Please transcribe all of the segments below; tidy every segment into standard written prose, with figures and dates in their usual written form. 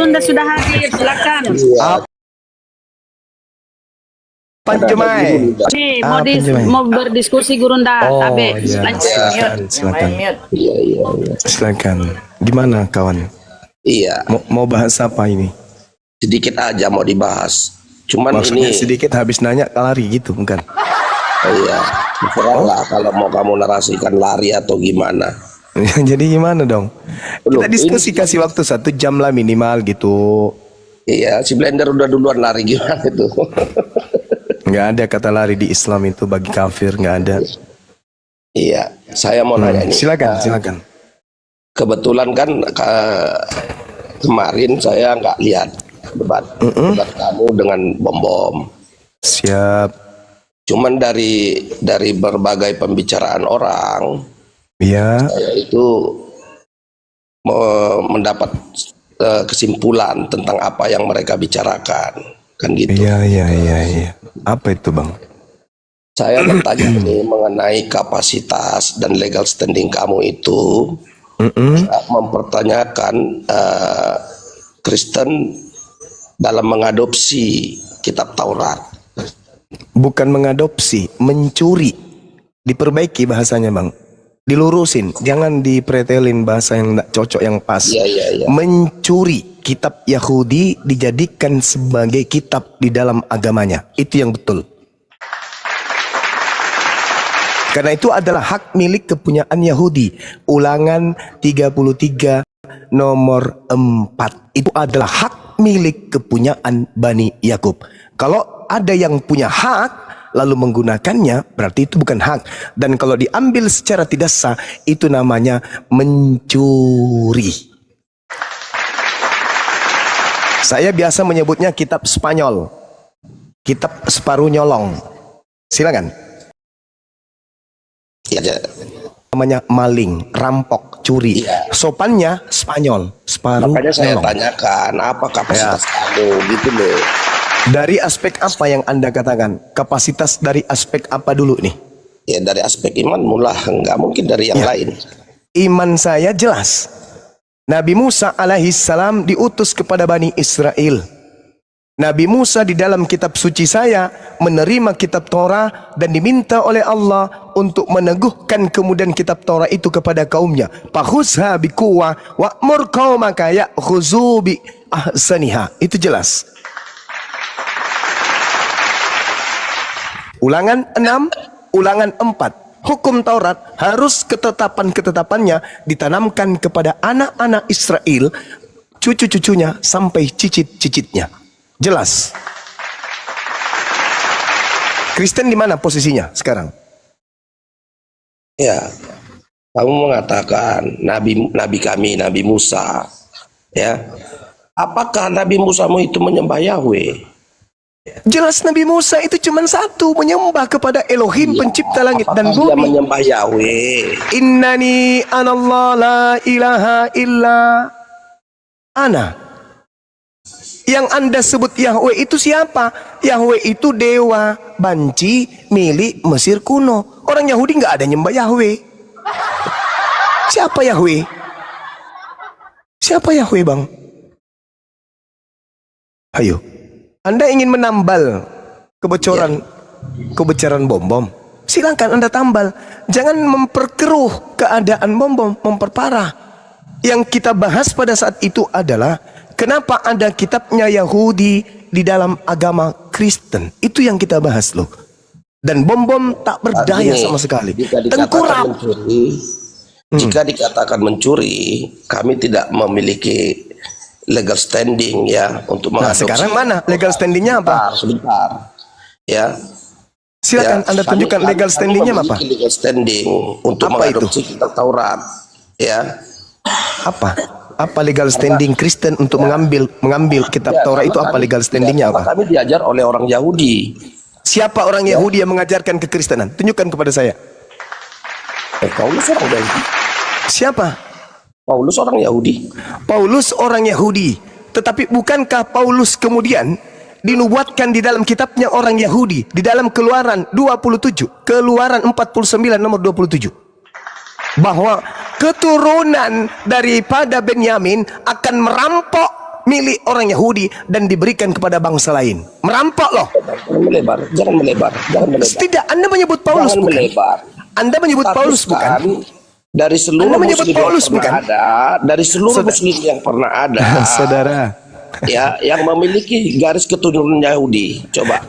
Gurunda sudah hadir, silakan. Panjemai. Nih, mau berdiskusi Gurunda. Tabe, iya. lanjut. Silakan. Iya. Silakan. Gimana kawan? Iya. Mau bahas apa ini? Sedikit aja mau dibahas. Cuman Maksudnya ini sedikit habis nanya lari gitu, bukan? iya. Terserahlah kalau mau kamu narasikan lari atau gimana. Jadi gimana dong? Belum, Kita diskusi kasih waktu 1 jam lah minimal gitu. Iya, si Blender udah duluan lari gimana itu? Nggak ada kata lari di Islam itu bagi kafir, nggak ada. Iya, saya mau nanya ini. Silakan. Kebetulan kan kemarin saya nggak lihat debat kamu dengan bom. Siap. Cuman dari berbagai pembicaraan orang, Iya. saya itu mendapat kesimpulan tentang apa yang mereka bicarakan, kan gitu. Iya. Apa itu, Bang? Saya bertanya nih mengenai kapasitas dan legal standing kamu itu. Mempertanyakan Kristen dalam mengadopsi kitab Taurat. Bukan mengadopsi, mencuri. Diperbaiki bahasanya, Bang. Dilurusin, jangan dipretelin bahasa yang tidak cocok, yang pas. Iya. Mencuri kitab Yahudi dijadikan sebagai kitab di dalam agamanya. Itu yang betul. Karena itu adalah hak milik kepunyaan Yahudi. Ulangan 33 nomor 4. Itu adalah hak milik kepunyaan Bani Yakub. Kalau ada yang punya hak lalu menggunakannya, berarti itu bukan hak. Dan kalau diambil secara tidak sah, itu namanya mencuri. Saya biasa menyebutnya kitab Spanyol. Kitab separuh nyolong. Silakan. Iya. Namanya maling, rampok, curi. Iya. Sopannya Spanyol, separuh Makanya saya nyolong. tanyakan apa kapasitas kamu gitu loh. Dari aspek apa yang Anda katakan? Kapasitas dari aspek apa dulu nih? Ya dari aspek iman mulah, nggak mungkin dari yang lain. Iman saya jelas. Nabi Musa alaihissalam diutus kepada Bani Israel. Nabi Musa di dalam kitab suci saya menerima kitab Torah dan diminta oleh Allah untuk meneguhkan kemudian kitab Torah itu kepada kaumnya. Fakhuzha biquwwah wa'mur qaumaka ya'khudzu bi ahsaniha. Itu jelas. Ulangan 6, ulangan 4. Hukum Taurat harus ketetapan-ketetapannya ditanamkan kepada anak-anak Israel, cucu-cucunya sampai cicit-cicitnya. Jelas. Kristen di mana posisinya sekarang? Ya, kamu mengatakan Nabi kami, Nabi Musa, ya. Apakah Nabi Musamu itu menyembah Yahweh? Jelas Nabi Musa itu cuma satu, menyembah kepada Elohim pencipta langit dan Dia bumi. menyembah Yahweh. Innani anallah la ilaha illa ana. Yang Anda sebut Yahweh itu siapa? Yahweh itu dewa banci milik Mesir kuno. Orang Yahudi nggak ada nyembah Yahweh. Siapa Yahweh? Siapa Yahweh, Bang? Ayo. Anda ingin menambal kebocoran bom-bom? Silakan Anda tambal. Jangan memperkeruh keadaan bom-bom, memperparah. Yang kita bahas pada saat itu adalah kenapa ada kitabnya Yahudi di dalam agama Kristen. Itu yang kita bahas loh. Dan bom-bom tak berdaya sama sekali. Tengkurap. Jika dikatakan mencuri, kami tidak memiliki legal standing ya untuk mengadopsi. Sekarang mana legal standingnya apa? Sebentar. Ya. Silakan Anda tunjukkan legal standingnya apa? Legal standing untuk apa mengadopsi kitab Taurat. Ya. Apa legal standing Kristen untuk mengambil kitab Taurat itu apa legal standingnya apa? Kami diajar oleh orang Yahudi. Siapa orang Yahudi yang mengajarkan kekristenan? Tunjukkan kepada saya. Paulus orang Yahudi. Siapa? Paulus orang Yahudi. Paulus orang Yahudi. Tetapi bukankah Paulus kemudian dinubuatkan di dalam kitabnya orang Yahudi di dalam Keluaran 27, Keluaran 49 nomor 27, bahwa keturunan daripada Benyamin akan merampok milik orang Yahudi dan diberikan kepada bangsa lain. Merampok loh. Jangan melebar, jangan melebar, jangan melebar. Tidak, Anda menyebut Paulus Jangan bukan? melebar. Anda menyebut Paulus bukan? Dari seluruh Anda menyebut muslim Paulus yang pernah bukan? ada, dari seluruh muslim yang pernah ada, Saudara, ya, yang memiliki garis keturunan Yahudi. Coba.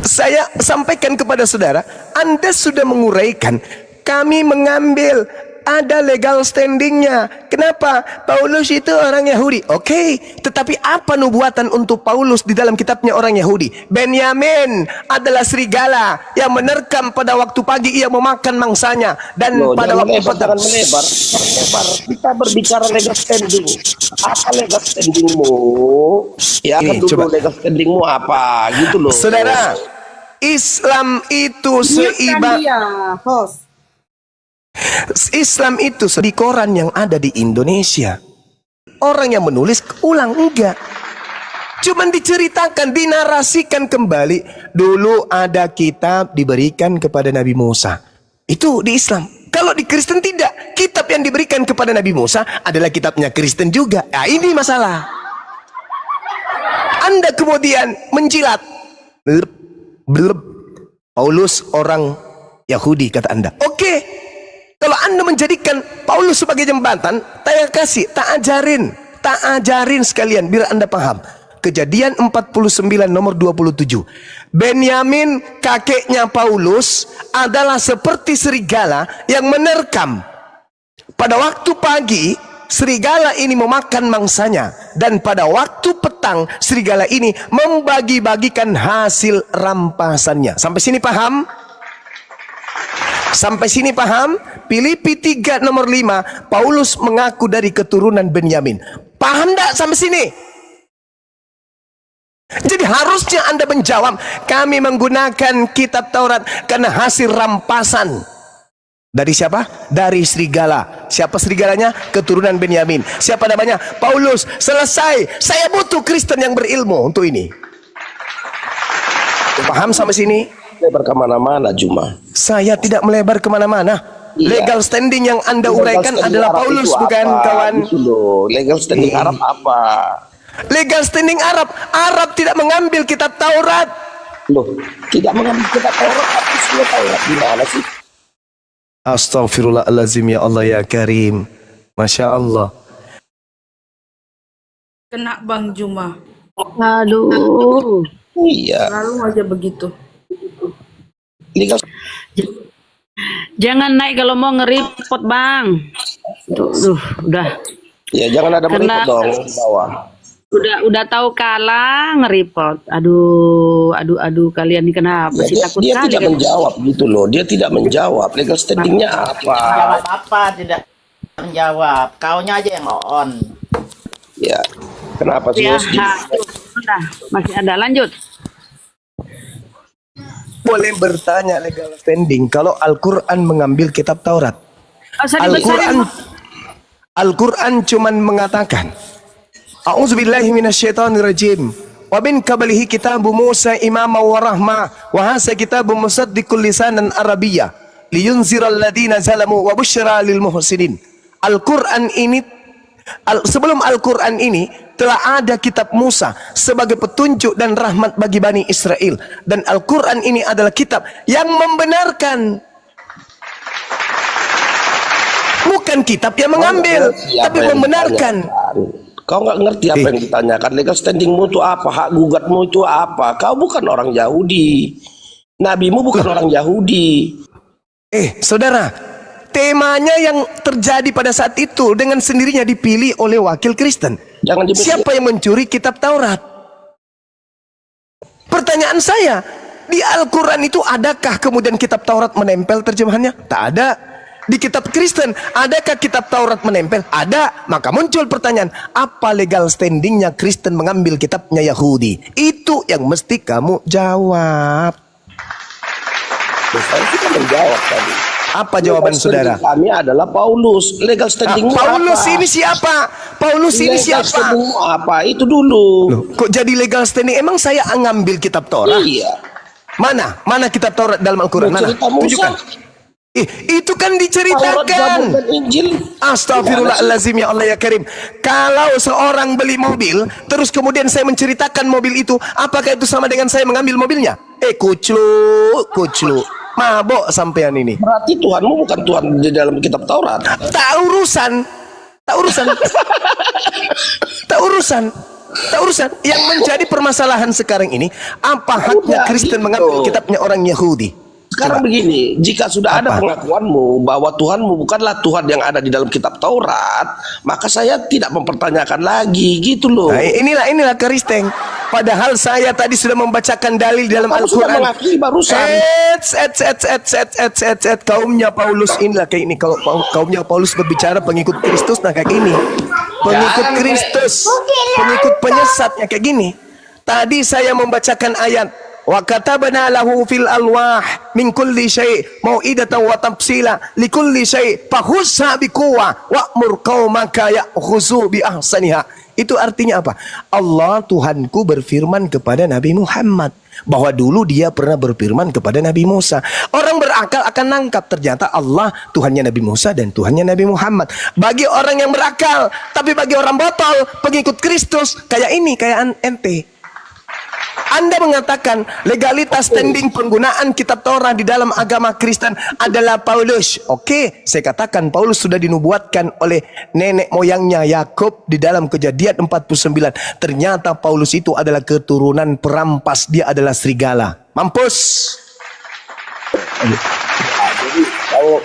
saya sampaikan kepada saudara, Anda sudah menguraikan, kami mengambil ada legal standingnya. Kenapa? Paulus itu orang Yahudi. Oke, tetapi apa nubuatan untuk Paulus di dalam kitabnya orang Yahudi? Benyamin adalah serigala yang menerkam pada waktu pagi ia memakan mangsanya, dan Loh, pada waktu petang. jangan melebar, jangan melebar. Kita berbicara legal standing. Apa legal standingmu? Ya kan dulu coba. legal standingmu apa? Gitu loh. Saudara, Islam itu seiba. Dia, host. Islam itu di koran yang ada di Indonesia. Orang yang menulis ulang enggak. Cuman diceritakan, dinarasikan kembali. Dulu ada kitab diberikan kepada Nabi Musa. Itu di Islam. Kalau di Kristen tidak. Kitab yang diberikan kepada Nabi Musa adalah kitabnya Kristen juga. Nah, ini masalah. Anda kemudian menjilat. Blep, blep. Paulus orang Yahudi kata Anda. Oke. Kalau Anda menjadikan Paulus sebagai jembatan, tak ajarin sekalian biar Anda paham. Kejadian 49 nomor 27. Benyamin kakeknya Paulus adalah seperti serigala yang menerkam. Pada waktu pagi, serigala ini memakan mangsanya, dan pada waktu petang, serigala ini membagi-bagikan hasil rampasannya. Sampai sini paham? Sampai sini paham? Filipi 3 nomor 5, Paulus mengaku dari keturunan Benyamin. Paham enggak sampai sini? Jadi harusnya Anda menjawab, kami menggunakan kitab Taurat karena hasil rampasan. Dari siapa? Dari serigala. Siapa serigalanya? Keturunan Benyamin. Siapa namanya? Paulus. Selesai. Saya butuh Kristen yang berilmu untuk ini. Paham sampai sini? Lebar kemana-mana Juma. Saya tidak melebar kemana-mana. Iya. Legal standing yang Anda uraikan adalah Arab Paulus, itu bukan apa? kawan? Gitu loh. Legal standing Arab apa? Legal standing Arab. Arab tidak mengambil kitab Taurat. Loh, tidak mengambil kitab Taurat, tapi semua Taurat gimana sih? Astaghfirullahalazim, ya Allah ya Karim. Masya Allah. Kena Bang Juma. Aduh. Iya. Lalu aja begitu. Legal Jangan naik kalau mau nge-report, Bang. Duh, udah. ya jangan ada Kena- mereka dong di bawah. Udah tahu kalah nge-report. Aduh, kalian ini kenapa Ya, sih dia, takut dia kali tidak kan? menjawab gitu loh. Dia tidak menjawab. Legal standingnya apa? Jawab apa, tidak menjawab. Kaunya aja yang on. Ya, kenapa sih? Ya, harus di- udah, masih ada lanjut. Boleh bertanya legal standing kalau Al-Quran mengambil kitab Taurat. Al-Quran cuman mengatakan, A'udzubillahi minasyaitonirrajim. Wa min qablihi kitabu Musa imama wa rahma wa hasa kitabu musaddiqul lisanan arabiyya liyunziral ladina zalamu wa busyra lil muhsinin. Al-Quran ini sebelum Al-Quran ini telah ada kitab Musa sebagai petunjuk dan rahmat bagi Bani Israel, dan Al-Quran ini adalah kitab yang membenarkan, bukan kitab yang mengambil, Siapa tapi yang membenarkan. ditanyakan? Kau nggak ngerti apa yang ditanyakan. Legal standingmu itu apa? Hak gugatmu itu apa? Kau bukan orang Yahudi. Nabimu bukan orang Yahudi. Saudara, temanya yang terjadi pada saat itu dengan sendirinya dipilih oleh wakil Kristen. Jangan dibesar. Siapa yang mencuri kitab Taurat? Pertanyaan saya, di Al-Quran itu adakah kemudian kitab Taurat menempel terjemahannya? Tak ada. Di kitab Kristen, adakah kitab Taurat menempel? Ada. Maka muncul pertanyaan, apa legal standingnya Kristen mengambil kitabnya Yahudi? Itu yang mesti kamu jawab. Saya sudah menjawab tadi. Apa jawaban Legal saudara? standing kami adalah Paulus. Legal standingmu Paulus apa? ini siapa? Paulus ini Legal siapa? standingmu apa? Itu dulu. Loh, kok jadi legal standing? Emang saya ngambil kitab Taurat? Iya. Mana? Mana kitab Taurat dalam Al-Quran? Mana? Cerita Musa. Tunjukkan. Itu kan Taurat, Zabur, diceritakan. dan Injil. Astagfirullahalazim, ya Allah ya Karim. Kalau seorang beli mobil, terus kemudian saya menceritakan mobil itu, apakah itu sama dengan saya mengambil mobilnya? Kuclu. Mabok sampean ini. Berarti Tuhanmu bukan Tuhan di dalam kitab Taurat. Tak urusan. Yang menjadi permasalahan sekarang ini, apa haknya Kristen mengambil kitabnya orang Yahudi? Sekarang begini, jika sudah ada pengakuanmu bahwa Tuhanmu bukanlah Tuhan yang ada di dalam kitab Taurat, maka saya tidak mempertanyakan lagi, gitu loh. Nah, inilah Kristen. Padahal saya tadi sudah membacakan dalil dalam Kamu sudah Al-Quran. mengakui barusan. Kaumnya Paulus inilah kayak ini. Kalau kaumnya Paulus berbicara pengikut Kristus, nah kayak gini. Pengikut Kristus, pengikut penyesatnya kayak gini. Tadi saya membacakan ayat. Wa katabna lahu fil alwah min kulli syai' mau'idatan wa tafsila likulli syai' fahusha biquwa wa'mur qaumaka ya'khuzu bi ahsaniha. Itu artinya apa? Allah Tuhanku berfirman kepada Nabi Muhammad bahwa dulu dia pernah berfirman kepada Nabi Musa. Orang berakal akan nangkap ternyata Allah Tuhannya Nabi Musa dan Tuhannya Nabi Muhammad. Bagi orang yang berakal, tapi bagi orang botol, pengikut Kristus kayak ini, kayak ente. Anda mengatakan legalitas standing penggunaan kitab Taurat di dalam agama Kristen adalah Paulus. Oke, saya katakan Paulus sudah dinubuatkan oleh nenek moyangnya Yakub di dalam Kejadian 49. Ternyata Paulus itu adalah keturunan perampas, dia adalah serigala. Mampus.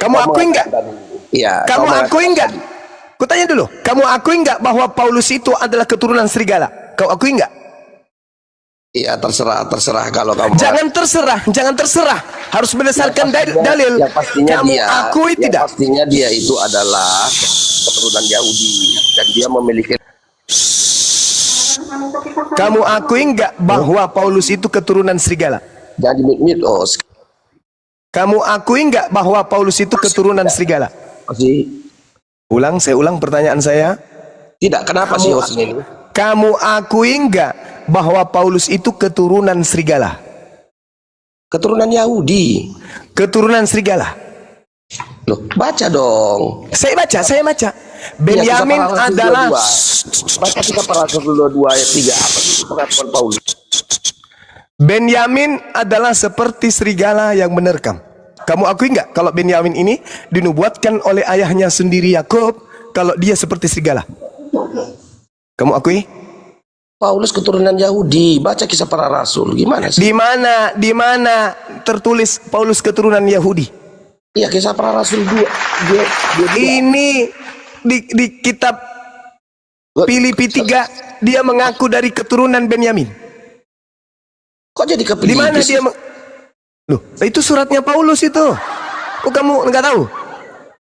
Kamu akui enggak? Iya. Kamu akui enggak? Kutanya dulu, kamu akui enggak bahwa Paulus itu adalah keturunan serigala? Kau akui enggak? Iya, terserah kalau kamu. Jangan terserah. Harus berdasarkan dalil. Yang pastinya kamu akui tidak? Pastinya dia itu adalah keturunan Yahudi dan dia memiliki. Kamu akui enggak bahwa Paulus itu keturunan serigala? Jadi mitos. Kamu akui enggak bahwa Paulus itu keturunan serigala? Saya ulang pertanyaan saya. Tidak, kenapa sih host ini? Kamu akui enggak bahwa Paulus itu keturunan serigala? Keturunan Yahudi. Keturunan serigala. Loh, baca dong. Saya baca. Benyamin adalah baca kita Rasul 22 ayat 3 apa itu pengakuan Paulus? Benyamin adalah seperti serigala yang menerkam. Kamu akui enggak kalau Benyamin ini dinubuatkan oleh ayahnya sendiri Yakub kalau dia seperti serigala? Kamu akui? Paulus keturunan Yahudi. Baca kisah para rasul. Gimana sih? Di mana tertulis Paulus keturunan Yahudi? Iya, kisah para rasul 2. Ini di kitab Filipi 3 dia mengaku dari keturunan Benyamin. Kok jadi ke Di mana dia Loh, itu suratnya Paulus itu. Oh, kamu enggak tahu?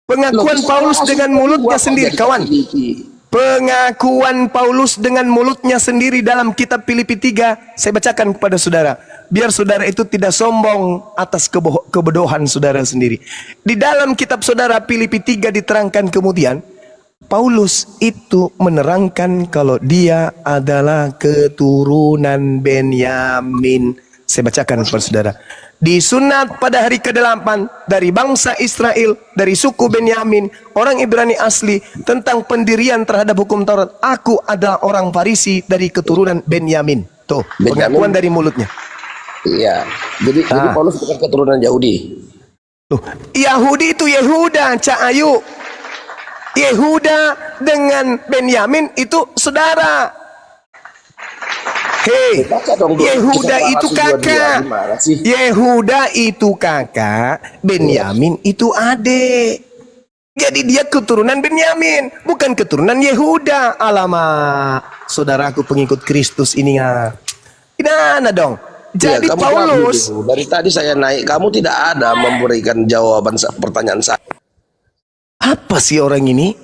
Pengakuan Paulus dengan mulutnya sendiri, kawan. Pengakuan Paulus dengan mulutnya sendiri dalam kitab Filipi 3 saya bacakan kepada saudara biar saudara itu tidak sombong atas kebodohan saudara sendiri. Di dalam kitab saudara Filipi 3 diterangkan kemudian Paulus itu menerangkan kalau dia adalah keturunan Benyamin. Saya bacakan kepada saudara. Disunat pada hari ke-8 dari bangsa Israel, dari suku Benyamin, orang Ibrani asli, tentang pendirian terhadap hukum Taurat. Aku adalah orang Farisi dari keturunan Benyamin. Tuh, pengakuan dari mulutnya. Iya. Jadi Paulus bukan keturunan Yahudi. Tuh, Yahudi itu Yehuda, Cak Ayu. Yehuda dengan Benyamin itu saudara. Hei, Yehuda itu kakak. Yehuda itu kakak, Benyamin itu adik. Jadi dia keturunan Benyamin, bukan keturunan Yehuda. Alamak, saudaraku pengikut Kristus ini ya. Gimana dong? Jadi Paulus, dari tadi saya naik, kamu tidak ada memberikan jawaban pertanyaan saya. Apa sih orang ini?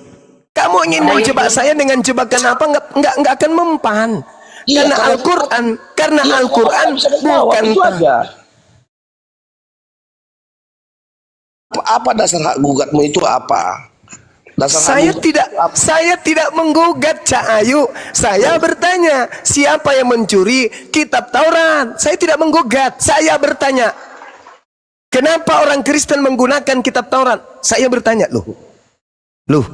Kamu ingin menjebak saya dengan jebakan apa? Nggak akan mempan. Iya, karena Al-Quran bukan apa dasar hak gugatmu itu apa? Saya tidak menggugat Cak Ayu. Saya bertanya, siapa yang mencuri kitab Taurat? Saya tidak menggugat. Saya bertanya, Kenapa orang Kristen menggunakan kitab Taurat? Saya bertanya, loh,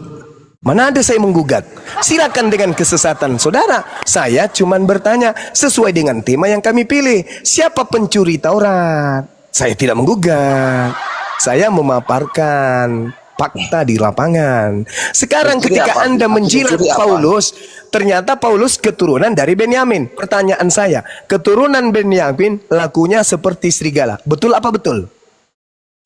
mana ada saya menggugat? Silakan dengan kesesatan saudara. Saya cuman bertanya sesuai dengan tema yang kami pilih. Siapa pencuri Taurat? Saya tidak menggugat. Saya memaparkan fakta di lapangan. Sekarang Pencuri ketika apa? Anda menjilat Pencuri apa? Paulus, ternyata Paulus keturunan dari Benyamin. Pertanyaan saya, keturunan Benyamin lakunya seperti serigala. Betul apa betul?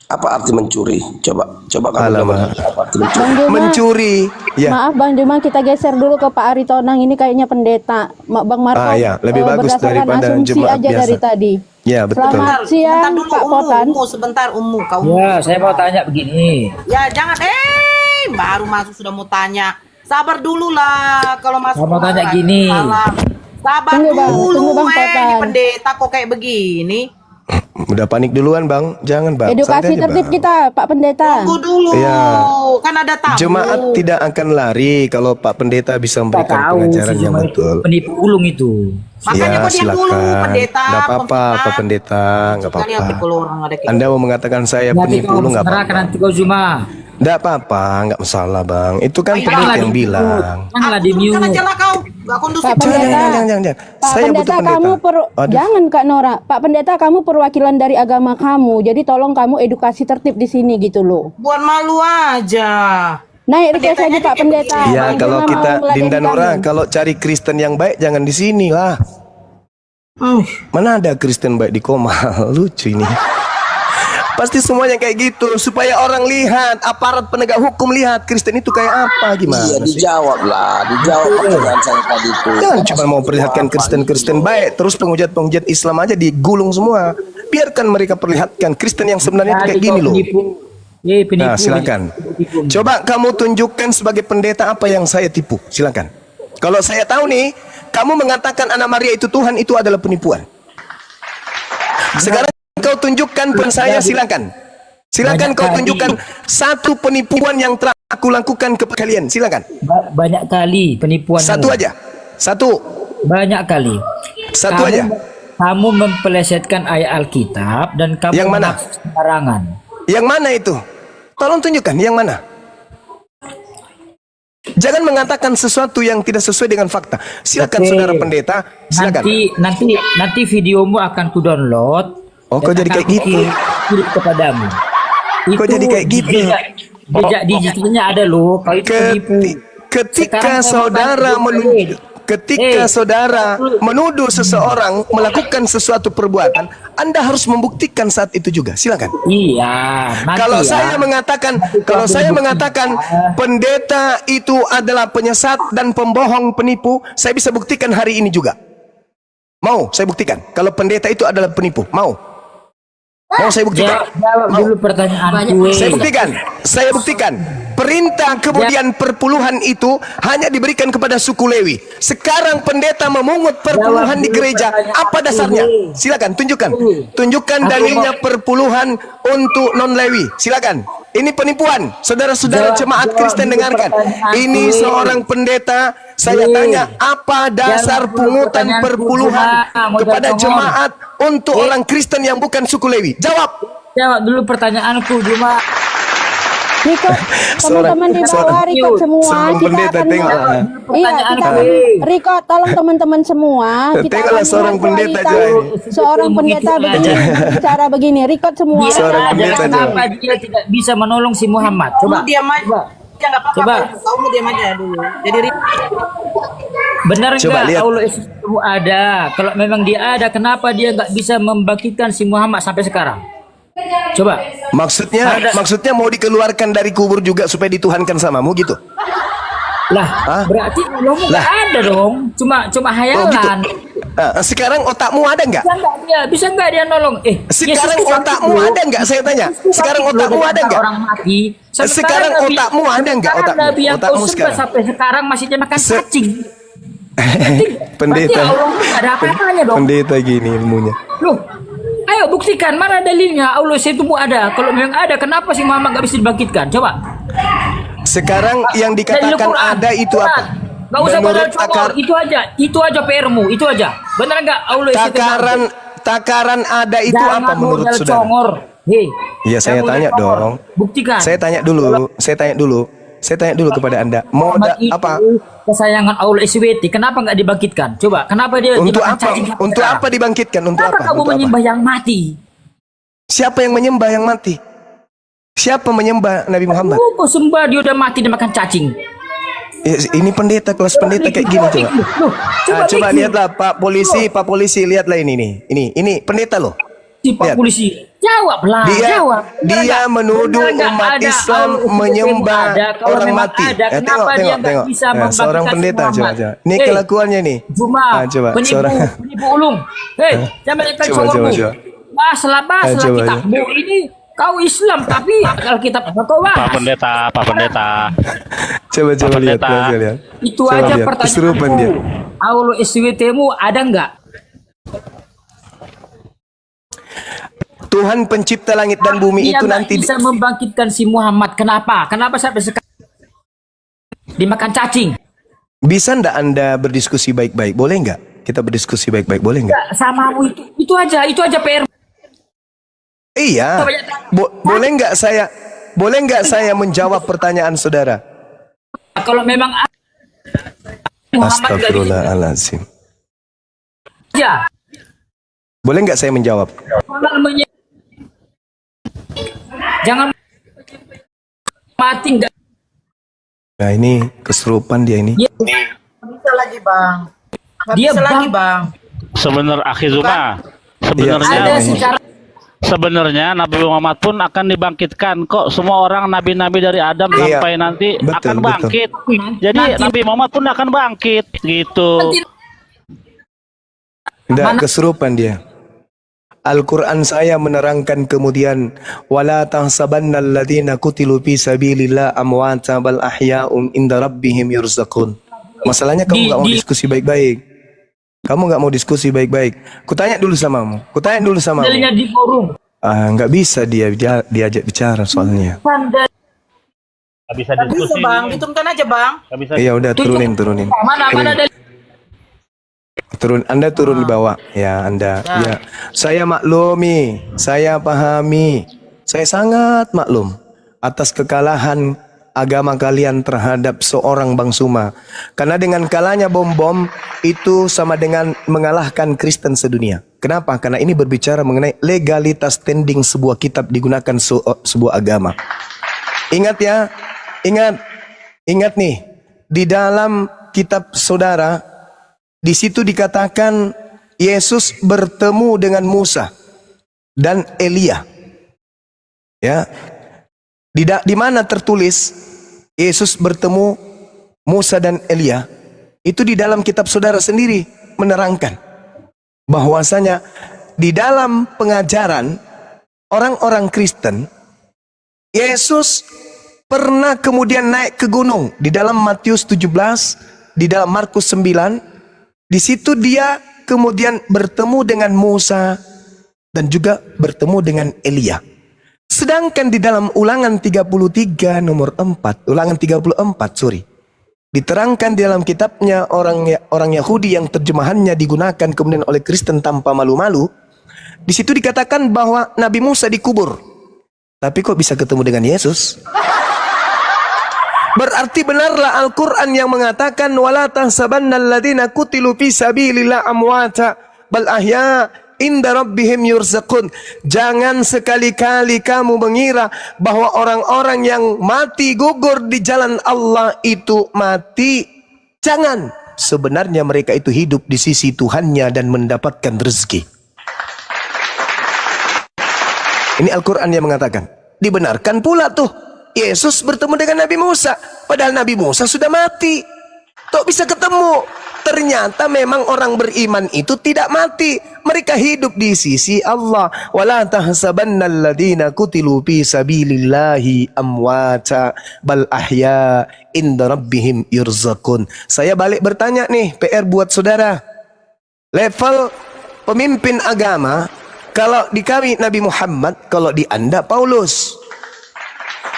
Apa arti mencuri? Coba kamu Alamak. jawab. Apa arti mencuri? Bang Juma, Mencuri. Ya. maaf Bang Juma, kita geser dulu ke Pak Ari Tonang. Ini kayaknya pendeta. Bang Marco, Ya, lebih bagus berdasarkan daripada asumsi jemaat aja biasa. dari tadi. Ya, betul. Selamat siang dulu, Pak Potan. sebentar kau. Ya, saya mau tanya begini. Ya jangan, baru masuk sudah mau tanya. Sabar dulu lah kalau masuk. Saya mau tanya gini. Sabar Tunggu, Bang. dulu, Tunggu, Bang ini Potan. pendeta kok kayak begini. Udah panik duluan bang, jangan bang. Edukasi Santai aja, tertib Bang. kita, Pak Pendeta. Tunggu dulu, Iya. kan ada tamu. Jemaat tidak akan lari kalau Pak Pendeta bisa memberikan pengajaran yang betul. Penipu ulung itu. Makanya kau diam dulu, pendeta. Nggak apa-apa, Pak Pendeta, nggak Sekali hati apa-apa. kalau orang ada kayak Anda mau mengatakan saya Nanti penipu kau lu nggak serahkan apa-apa. nanti kau cuma. Nggak apa-apa, nggak masalah bang. Itu kan Ayo, pendeta janganlah yang bilang. Janganlah di Kan mute. aja lah kau, gak kondusif. Pak Pendeta, Jangan. Pak Saya butuh Pendeta, pendeta. kamu Aduh. jangan Kak Nora. Pak Pendeta, kamu perwakilan dari agama kamu. Jadi tolong kamu edukasi tertib di sini gitu loh. Buat malu aja. Naik request aja Pak Pendeta. Ya Bang kalau Juma kita mau meladeni Dinda Nora, kamu. kalau cari Kristen yang baik jangan di sini lah. Mana ada Kristen baik di Komal? Lucu ini. Pasti semuanya kayak gitu supaya orang lihat, aparat penegak hukum lihat Kristen itu kayak apa, Iya, gimana sih? dijawab pertanyaan saya tadi itu. Jangan cuma mau perlihatkan Kristen baik, terus penghujat Islam aja digulung semua. Biarkan mereka perlihatkan Kristen yang sebenarnya itu kayak gini loh. Penipu. Nah, silakan. Coba kamu tunjukkan sebagai pendeta apa yang saya tipu. Silakan. Kalau saya tahu nih, kamu mengatakan anak Maria itu Tuhan, itu adalah penipuan. Sekarang kau tunjukkan pun saya, silakan. Silakan kau tunjukkan satu penipuan yang telah aku lakukan kepada kalian. Silakan. Banyak kali penipuan. Satu aja. Satu. Banyak kali. Satu aja. Kamu mempelesetkan ayat Alkitab dan kamu Yang mana? sembarangan. Yang mana itu? Tolong tunjukkan yang mana. Jangan mengatakan sesuatu yang tidak sesuai dengan fakta. Silakan Oke. saudara pendeta, silakan. Nanti videomu akan ku download. Oh, kok jadi kayak gitu? Kirim kepadamu. Kok jadi kayak gitu? Jejak digitalnya ada loh. Kau itu penipu. Ketika Sekarang saudara saya menuduh, ketika Eh, saudara menuduh seseorang melakukan sesuatu perbuatan, Anda harus membuktikan saat itu juga. Silakan. Iya. nanti Kalau ya. saya mengatakan, kalau saya mengatakan pendeta itu adalah penyesat dan pembohong penipu, saya bisa buktikan hari ini juga. Mau saya buktikan? Kalau pendeta itu adalah penipu, mau? Mau saya buktikan? Jawab Mau? dulu pertanyaanku. Saya buktikan. Saya buktikan. Perintah kemudian perpuluhan itu hanya diberikan kepada suku Lewi. Sekarang pendeta memungut perpuluhan di gereja. Apa dasarnya? Silakan tunjukkan. Tunjukkan dalilnya perpuluhan untuk non Lewi. Silakan. Ini penipuan. Saudara-saudara jemaat Kristen dengarkan. Ini seorang pendeta. Saya tanya, apa dasar pungutan perpuluhan kepada jemaat untuk orang Kristen yang bukan suku Lewi? Jawab. Jawab dulu pertanyaanku cuma. Record teman-teman di bawah, record semua. seorang Kita pendeta, akan tengoklah. iya, kita Pertanyaan record. Tolong teman-teman semua. Kita Tengoklah akan seorang lihat pendeta realita. aja ini. Seorang pendeta begini, cara begini. Record semua. Dia Seorang aja pendeta kenapa dia tidak bisa menolong si Muhammad? Coba. Kamu diam aja. Ya nggak apa-apa. Coba. Kamu diam aja dulu. Jadi Benar Coba nggak lihat. Allah Yesus itu ada? Kalau memang dia ada, kenapa dia nggak bisa membangkitkan si Muhammad sampai sekarang? Coba. Maksudnya mau dikeluarkan dari kubur juga supaya dituhankan samamu gitu. Lah, Hah? berarti Allah nggak ada dong. Cuma Oh, gitu. hayalan. Sekarang otakmu ada nggak? Bisa nggak dia nolong? Sekarang Yesus itu otakmu bangkit, ada nggak? Saya tanya. Yesus Sekarang bangkit loh otakmu dari ada antara nggak? Orang mati. Sekarang otakmu ada nggak Sekarang otakmu? Nabi yang kau Otakmu sembah sekarang. sampai sekarang masih dia makan Se- cacing. Pendeta. Berarti Allah nggak ada apa-apanya dong. Pendeta gini ilmunya. Loh, ayo buktikan mana dalilnya Allah itu ada. Kalau memang ada, kenapa si Muhammad nggak bisa dibangkitkan? Coba. Sekarang yang Dalil dikatakan Quran. ada itu Quran. apa? Nggak usah Menurut modal congor, itu aja PR-mu, itu aja. Benar nggak Allah itu takaran ada itu Jangan apa menurut modal saudara? congor. Hei, Iya, saya kamu tanya lihat nomor. dong. Buktikan. Saya tanya dulu kepada Anda. Mau Muhammad itu apa? kesayangan Allah SWT. Kenapa nggak dibangkitkan? Coba, kenapa dia Untuk dimakan apa? cacing sampai Untuk sekarang? apa dibangkitkan? Untuk Kenapa apa? kamu Untuk apa? menyembah yang mati? Siapa yang menyembah yang mati? Siapa menyembah Nabi Muhammad? Oh, kau sembah dia udah mati dimakan cacing. Ini pendeta, kelas pendeta kayak gini coba. Loh, Coba mikir. lihatlah Pak Polisi, lihatlah ini nih. Ini pendeta loh. Si Pak Lihat. Polisi, jawablah, jawab. Dia menuduh Benar nggak umat ada Islam Allah menyembah ada? Kalau orang memang mati. ada, kenapa dia nggak bisa Ya, seorang membangkitkan pendeta si coba. Muhammad? Ini Hei, kelakuannya nih. Juma, Coba penipu ulung. Hei, jangan banyak Coba. suaramu. Baslah Coba, kitabmu ini. Kau Islam tapi Alkitab kau Pak Pendeta, Pak Pendeta. Coba lihat, pendeta. coba lihat. Itu Coba aja lihat, kesurupan dia. pertanyaanku. Allah SWT-mu ada nggak? Tuhan pencipta langit dan bumi Dia itu nggak nanti bisa membangkitkan si Muhammad. Kenapa? Kenapa sampai sekarang dimakan cacing? bisa ndak Anda berdiskusi baik-baik? Boleh nggak? Kita berdiskusi baik-baik, boleh nggak? Nggak, samamu itu aja PR. Iya. Boleh nggak saya menjawab pertanyaan saudara? Kalau memang Muhammad nggak bisa Astagfirullahaladzim. aja. Boleh nggak saya menjawab? Jangan mati nggak. Nah ini kesurupan dia ini. Bisa lagi bang. Nggak Dia bisa lagi bang. bang. Sebenarnya akhir Zuma. Sebenarnya Ada secara sebenarnya Nabi Muhammad pun akan dibangkitkan kok. Semua orang nabi-nabi dari Adam Iya. sampai nanti Betul, akan betul. bangkit. Jadi Nabi Muhammad pun akan bangkit gitu. Nggak, kesurupan dia. Al-Quran saya menerangkan kemudian wala tahsabanna alladziina qutilu fi sabilillah amwata bal ahya'un inda rabbihim yurzaqun. Masalahnya kamu nggak mau diskusi baik-baik. Kamu nggak mau diskusi baik-baik. Kutanya dulu samamu. dalilnya di forum. Nggak bisa diajak bicara soalnya. Nggak bisa Nggak bisa diskusi. bang. Diturunkan aja bang. Nggak bisa. Iya udah turunin. Mana dalil? Anda turun di bawah. Ya Anda. Ya. Saya maklumi, saya pahami. Saya sangat maklum atas kekalahan agama kalian terhadap seorang Bang Suma. Karena dengan kalahnya bom-bom itu sama dengan mengalahkan Kristen sedunia. Kenapa? Karena ini berbicara mengenai legalitas standing sebuah kitab digunakan sebuah agama. Ingat ya, ingat nih, di dalam kitab saudara, di situ dikatakan Yesus bertemu dengan Musa dan Elia. Ya. Di mana tertulis Yesus bertemu Musa dan Elia? Itu di dalam kitab saudara sendiri menerangkan bahwasanya di dalam pengajaran orang-orang Kristen, Yesus pernah kemudian naik ke gunung di dalam Matius 17, di dalam Markus 9. Di situ dia kemudian bertemu dengan Musa dan juga bertemu dengan Elia. Sedangkan di dalam Ulangan 33 nomor 4, Ulangan 34, diterangkan di dalam kitabnya orang Yahudi yang terjemahannya digunakan kemudian oleh Kristen tanpa malu-malu. Di situ dikatakan bahwa Nabi Musa dikubur. Tapi kok bisa ketemu dengan Yesus? Berarti benarlah Al-Quran yang mengatakan wala tahsabanna alladziina qutilu fi sabilillah amwata bal ahya inda rabbihim yurzaqun. Jangan sekali-kali kamu mengira bahwa orang-orang yang mati gugur di jalan Allah itu mati. Jangan. Sebenarnya mereka itu hidup di sisi Tuhannya dan mendapatkan rezeki. Ini Al-Quran yang mengatakan. Dibenarkan pula tuh Yesus bertemu dengan Nabi Musa. Padahal Nabi Musa sudah mati. Kok bisa ketemu? Ternyata memang orang beriman itu tidak mati. Mereka hidup di sisi Allah. Wala tahsabanna alladziina qutilu fi sabilillahi amwata bal ahya inda rabbihim yurzaqun. Saya balik bertanya nih, PR buat saudara. Level pemimpin agama, kalau di kami Nabi Muhammad, kalau di Anda Paulus.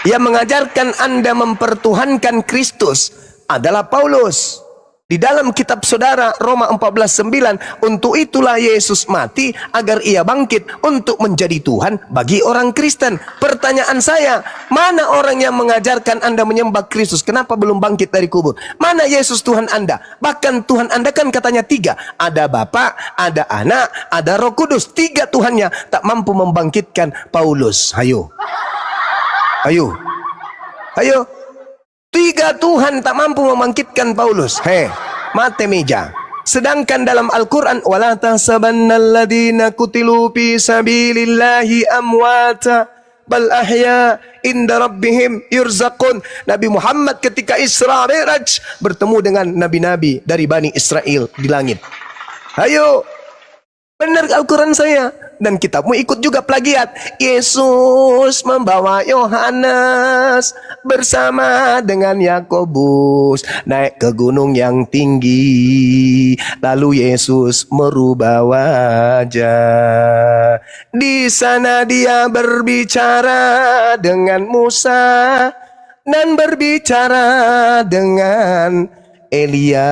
Yang mengajarkan Anda mempertuhankan Kristus adalah Paulus. Di dalam kitab saudara Roma 14:9, untuk itulah Yesus mati agar ia bangkit untuk menjadi Tuhan bagi orang Kristen. Pertanyaan saya, mana orang yang mengajarkan Anda menyembah Kristus? Kenapa belum bangkit dari kubur? Mana Yesus Tuhan Anda? Bahkan Tuhan Anda kan katanya 3. Ada Bapa, ada Anak, ada Roh Kudus. 3 Tuhannya tak mampu membangkitkan Paulus. Hayo. Ayo. Ayo. 3 Tuhan tak mampu membangkitkan Paulus. Mate meja. Sedangkan dalam Al-Quran, wala tahsabannalladzina kutilu fi sabilillahi amwata bal ahya inda rabbihim yurzaqun. Nabi Muhammad ketika Isra Mi'raj bertemu dengan nabi-nabi dari Bani Israel di langit. Ayo, benar Al-Quran saya. Dan kitabmu ikut juga plagiat. Yesus membawa Yohanes bersama dengan Yakobus naik ke gunung yang tinggi. Lalu Yesus merubah wajah. Di sana dia berbicara dengan Musa dan berbicara dengan Elia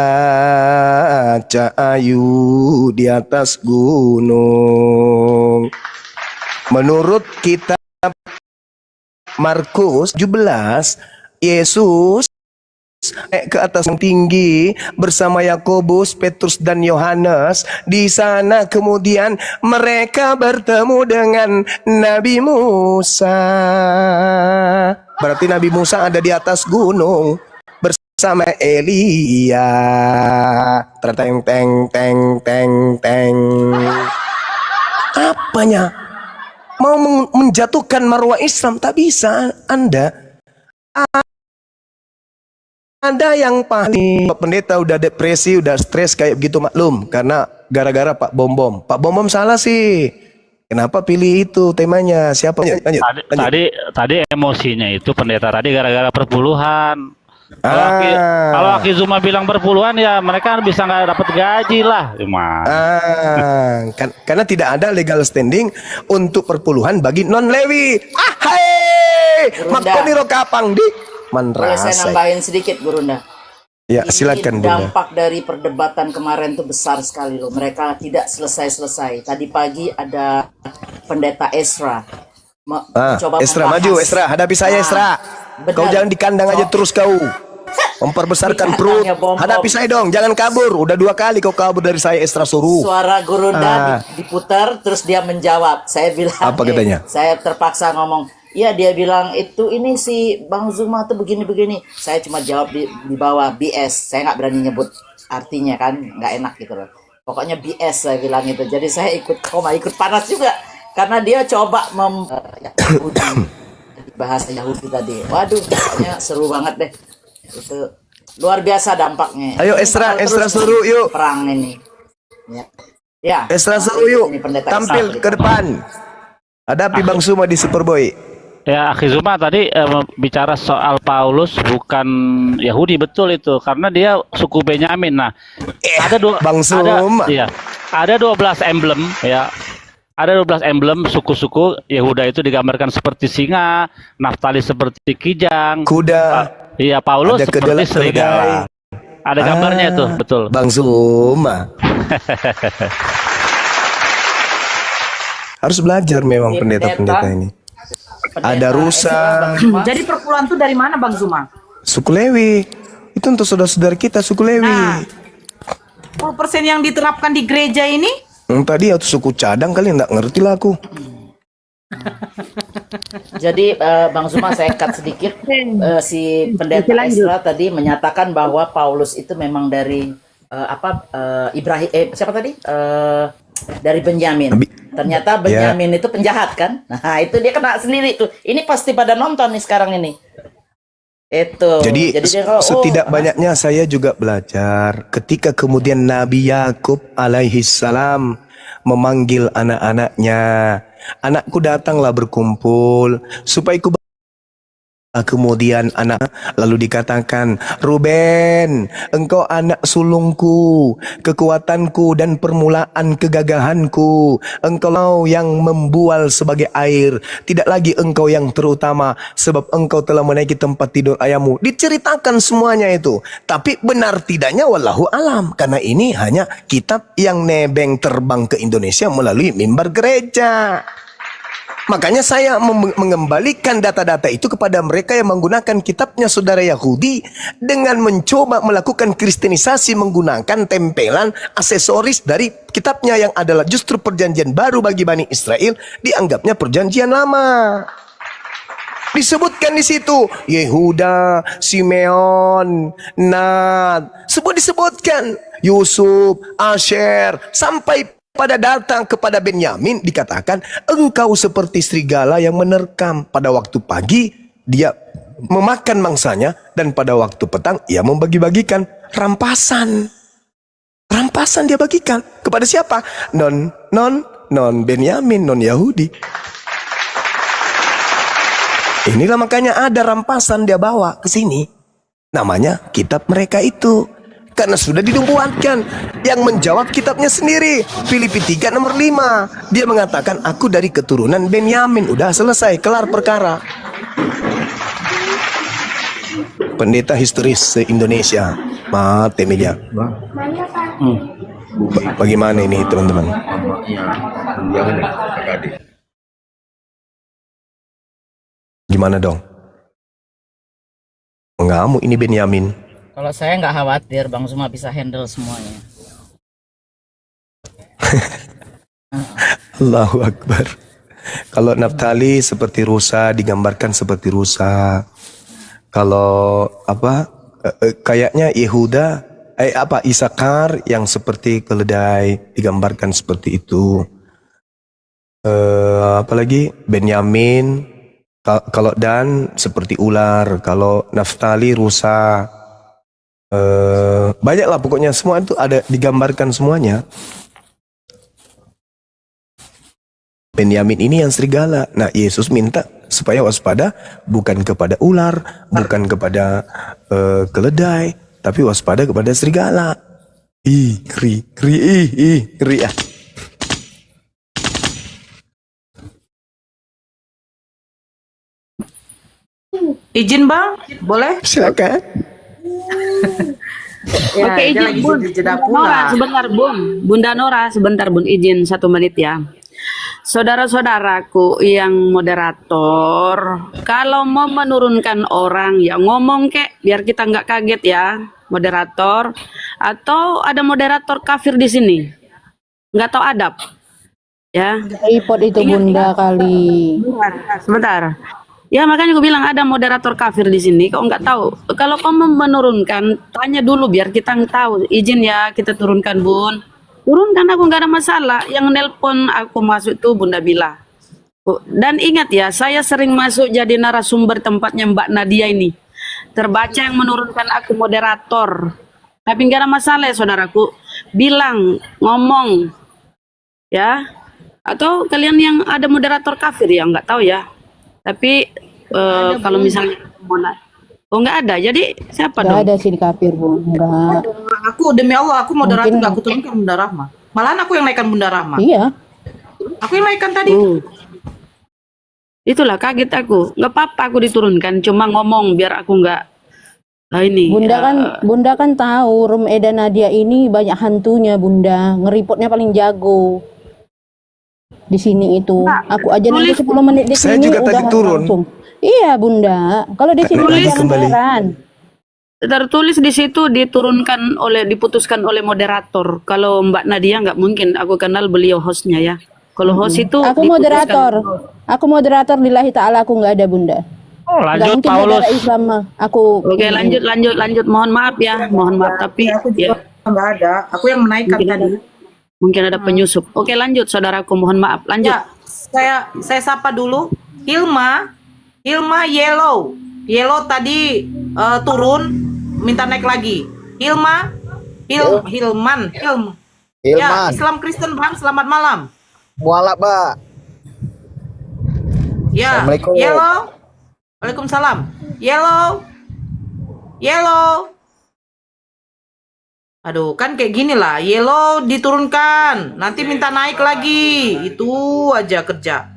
Cahayu di atas gunung. Menurut kitab Markus 17, Yesus naik ke atas yang tinggi bersama Yakobus, Petrus dan Yohanes. Di sana kemudian mereka bertemu dengan Nabi Musa. Berarti Nabi Musa ada di atas gunung sama Elia. Teng teng teng teng teng. Apanya? Mau menjatuhkan marwah Islam tak bisa Anda. Ada yang panik. Pak Pendeta udah depresi, udah stres kayak begitu maklum karena gara-gara Pak Bom Bom. Pak Bom Bom salah sih. Kenapa pilih itu temanya? Siapa? Lanjut. Tadi emosinya itu pendeta tadi gara-gara perpuluhan. Kalau Aki Zuma bilang perpuluhan ya mereka bisa nggak dapat gaji lah. Karena tidak ada legal standing untuk perpuluhan bagi non Lewi. Makoniro kapang di Boleh saya nambahin sedikit, Gurunda? Ya, silakan Bunda. Dampak dari perdebatan kemarin itu besar sekali loh. Mereka tidak selesai-selesai. Tadi pagi ada pendeta Esra. Esra maju, Esra hadapi saya, Esra. Kau jangan di kandang aja terus kau. Memperbesarkan perut. Hadapi saya dong, jangan kabur. Udah 2 kali kau kabur dari saya, Esra suruh. Suara Gurunda diputar, terus dia menjawab. Saya bilang, apa katanya? Saya terpaksa ngomong. Iya, dia bilang itu ini si Bang Zuma tuh begini-begini. Saya cuma jawab di bawah BS. Saya nggak berani nyebut artinya kan, nggak enak gitu loh. Pokoknya BS saya bilang itu. Jadi saya ikut panas juga karena dia coba bahasa Yahudi tadi. Waduh, pokoknya seru banget deh. Itu luar biasa dampaknya. Ayo Esra suruh yuk. Perang ini. Ya. Esra suruh yuk. Tampil ke depan. Hadapi Bang Zuma di Superboy. Ya, Aki Zuma tadi bicara soal Paulus bukan Yahudi, betul itu karena dia suku Benyamin. Nah, Bang Zuma. Ada 12 emblem ya. Ada 12 emblem suku-suku Yehuda itu digambarkan seperti singa, Naftali seperti kijang, kuda. Iya, Paulus seperti serigala. Ada gambarnya itu, betul. Bang Zuma. Harus belajar memang pendeta-pendeta ini. Ada rusa. Jadi perpuluhan itu dari mana Bang Zuma? Suku Lewi. Itu untuk saudara-saudara kita suku Lewi. Nah, 10% yang diterapkan di gereja ini? Tadi atau suku cadang kali enggak ngerti lah aku. Jadi Bang Zuma saya cut sedikit. Si pendeta Esra tadi menyatakan bahwa Paulus itu memang dari Ibrahim siapa tadi? Dari Benyamin. Ternyata Benyamin itu penjahat kan? Nah, itu dia kena sendiri tuh. Ini pasti pada nonton nih sekarang ini. Itu. Jadi setidak banyaknya saya juga belajar ketika kemudian Nabi Yakub alaihi salam memanggil anak-anaknya, anakku datanglah berkumpul supaya ku Kemudian anak, lalu dikatakan, Ruben, engkau anak sulungku, kekuatanku dan permulaan kegagahanku. Engkau yang membual sebagai air, tidak lagi engkau yang terutama, sebab engkau telah menaiki tempat tidur ayahmu. Diceritakan semuanya itu. Tapi benar tidaknya wallahu alam, karena ini hanya kitab yang nebeng terbang ke Indonesia melalui mimbar gereja. Makanya saya mengembalikan data-data itu kepada mereka yang menggunakan kitabnya saudara Yahudi dengan mencoba melakukan kristenisasi menggunakan tempelan aksesoris dari kitabnya yang adalah justru perjanjian baru bagi Bani Israel, dianggapnya perjanjian lama. Disebutkan di situ Yehuda, Simeon, Nad, disebutkan Yusuf, Asher, sampai pada datang kepada Benyamin dikatakan engkau seperti serigala yang menerkam. Pada waktu pagi dia memakan mangsanya dan pada waktu petang ia membagi-bagikan rampasan. Rampasan dia bagikan kepada siapa? Non Benyamin, non Yahudi. Inilah makanya ada rampasan dia bawa ke sini. Namanya kitab mereka itu. Karena sudah dinubuatkan. Yang menjawab kitabnya sendiri. Filipi 3 nomor 5. Dia mengatakan aku dari keturunan Benyamin. Udah selesai, kelar perkara. Pendeta historis se-Indonesia, Mate Media. Bagaimana ini teman-teman? Gimana dong? Mengamuk ini Benyamin. Kalau saya nggak khawatir, Bang Zuma bisa handle semuanya. Allahu Akbar. Kalau Naftali seperti rusa, digambarkan seperti rusa. Kalau kayaknya Yehuda, Isakar yang seperti keledai, digambarkan seperti itu. Apalagi Benyamin, kalau Dan seperti ular, kalau Naftali rusa. Banyaklah pokoknya semua itu ada digambarkan semuanya. Benyamin ini yang serigala. Nah Yesus minta supaya waspada bukan kepada ular, bukan kepada keledai, tapi waspada kepada serigala. Ngeri ah. Izin Bang, boleh? Silakan. Ya, Oke, dia izin lagi Bun. jeda Nora, pula. sebentar Bun. Bunda Nora, sebentar Bun, izin 1 menit ya. Saudara-saudaraku yang moderator, kalau mau menurunkan orang ya ngomong kek, biar kita nggak kaget ya, moderator. Atau ada moderator kafir di sini, nggak tahu adab, ya. Report itu Bunda kali. Sebentar. Ya makanya gue bilang ada moderator kafir di sini. Kau nggak tahu. Kalau kau mau menurunkan, tanya dulu biar kita tahu. Izin ya kita turunkan Bun. Turunkan, aku nggak ada masalah. Yang nelpon aku masuk itu Bunda Bila. Dan ingat ya, saya sering masuk jadi narasumber tempatnya Mbak Nadia ini. Terbaca yang menurunkan aku moderator. Tapi nggak ada masalah ya saudaraku. Bilang, ngomong, ya. Atau kalian yang ada moderator kafir ya nggak tahu ya. Tapi kalau misalnya nggak ada, jadi siapa dong? Nggak ada sih di kafir Bun, enggak. Aku demi Allah, aku moderator Mungkin- nggak aku turunkan Bunda Rahma. Malahan aku yang naikkan Bunda Rahma. Iya. Aku yang naikkan tadi. Itulah kaget aku. Nggak apa-apa aku diturunkan, cuma ngomong biar aku nggak ini. Bunda kan tahu Rum Eda Nadia ini banyak hantunya Bunda, ngeripotnya paling jago. Di sini itu. Aku aja nanti 10 menit di Saya sini juga tadi udah turun. langsung. Iya Bunda. Kalau di sini Lagi jangan kembali. heran. Tertulis di situ diputuskan oleh moderator. Kalau Mbak Nadia nggak mungkin, aku kenal beliau hostnya ya. Kalau host itu Aku diputuskan. moderator lillahi ta'ala, aku nggak ada Bunda. Oh, Nggak lanjut mungkin Paulus. negara Islam mah. Aku Oke, lanjut. Mohon maaf ya, mohon maaf tapi Aku ya, juga nggak ada. Aku yang menaikkan tadi. mungkin ada penyusup. Oke, lanjut saudaraku, mohon maaf. Lanjut. Ya, saya sapa dulu. Hilma Yellow tadi turun, minta naik lagi. Hilman. Ya, Islam Kristen Bang, selamat malam. Mualaf, Mbak. Ya, Assalamualaikum. Yellow. Waalaikumsalam. Yellow. Yellow. Aduh, kan kayak gini lah. Yellow diturunkan. Nanti minta naik lagi. Itu aja kerja.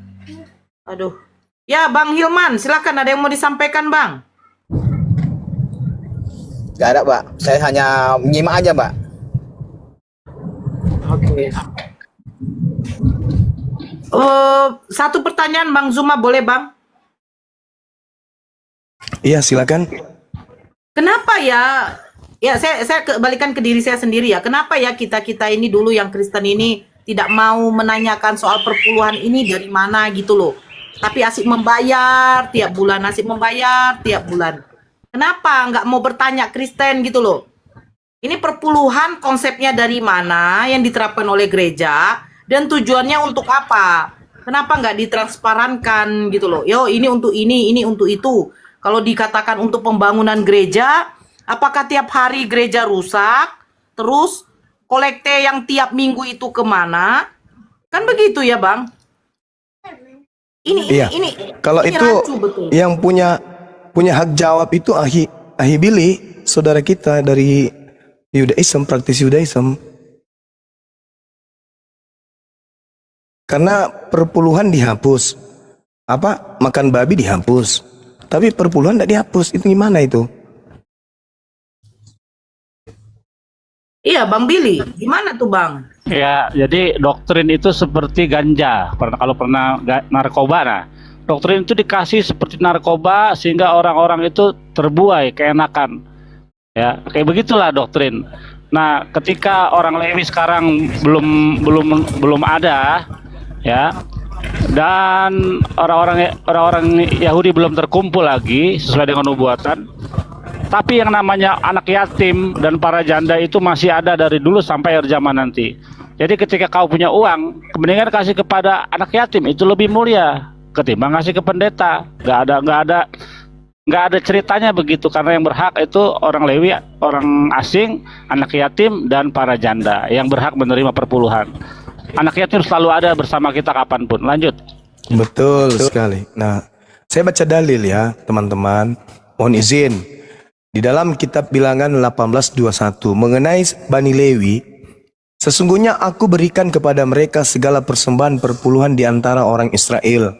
Aduh. Ya, Bang Hilman, silakan, ada yang mau disampaikan, Bang? Gak ada, Pak. Saya hanya menyimak aja, Pak. Oke. Satu pertanyaan, Bang Zuma, boleh, Bang? Iya, silakan. Kenapa ya? Ya, saya kembalikan ke diri saya sendiri ya. Kenapa ya kita ini dulu yang Kristen ini tidak mau menanyakan soal perpuluhan ini dari mana gitu loh. Tapi asik membayar tiap bulan, asik membayar tiap bulan. Kenapa nggak mau bertanya Kristen gitu loh? Ini perpuluhan konsepnya dari mana yang diterapkan oleh gereja dan tujuannya untuk apa? Kenapa nggak ditransparankan gitu loh? Yo, ini untuk ini untuk itu. Kalau dikatakan untuk pembangunan gereja, apakah tiap hari gereja rusak? Terus kolekte yang tiap minggu itu kemana? Kan begitu ya, Bang? Iya. Kalau ini itu rancu betul. yang punya hak jawab itu Ahi Billy, saudara kita dari Yudaism, praktis Yudaism. Karena perpuluhan dihapus, makan babi dihapus, tapi perpuluhan tidak dihapus. Itu gimana itu? Iya, Bang Billy, gimana tuh, Bang? Ya, jadi doktrin itu seperti ganja. Kalau pernah narkoba, nah, doktrin itu dikasih seperti narkoba sehingga orang-orang itu terbuai, keenakan. Ya, kayak begitulah doktrin. Nah, ketika orang Lewi sekarang belum ada, ya, dan orang-orang Yahudi belum terkumpul lagi sesuai dengan nubuatan. Tapi yang namanya anak yatim dan para janda itu masih ada dari dulu sampai akhir zaman nanti. Jadi ketika kau punya uang, mendingan kasih kepada anak yatim, itu lebih mulia ketimbang kasih ke pendeta. Nggak ada ceritanya begitu, karena yang berhak itu orang Lewi, orang asing, anak yatim dan para janda yang berhak menerima perpuluhan. Anak yatim selalu ada bersama kita kapanpun. Lanjut. Betul sekali. Nah, saya baca dalil ya, teman-teman. Mohon izin. Di dalam kitab Bilangan 18:21 mengenai Bani Lewi, sesungguhnya aku berikan kepada mereka segala persembahan perpuluhan di antara orang Israel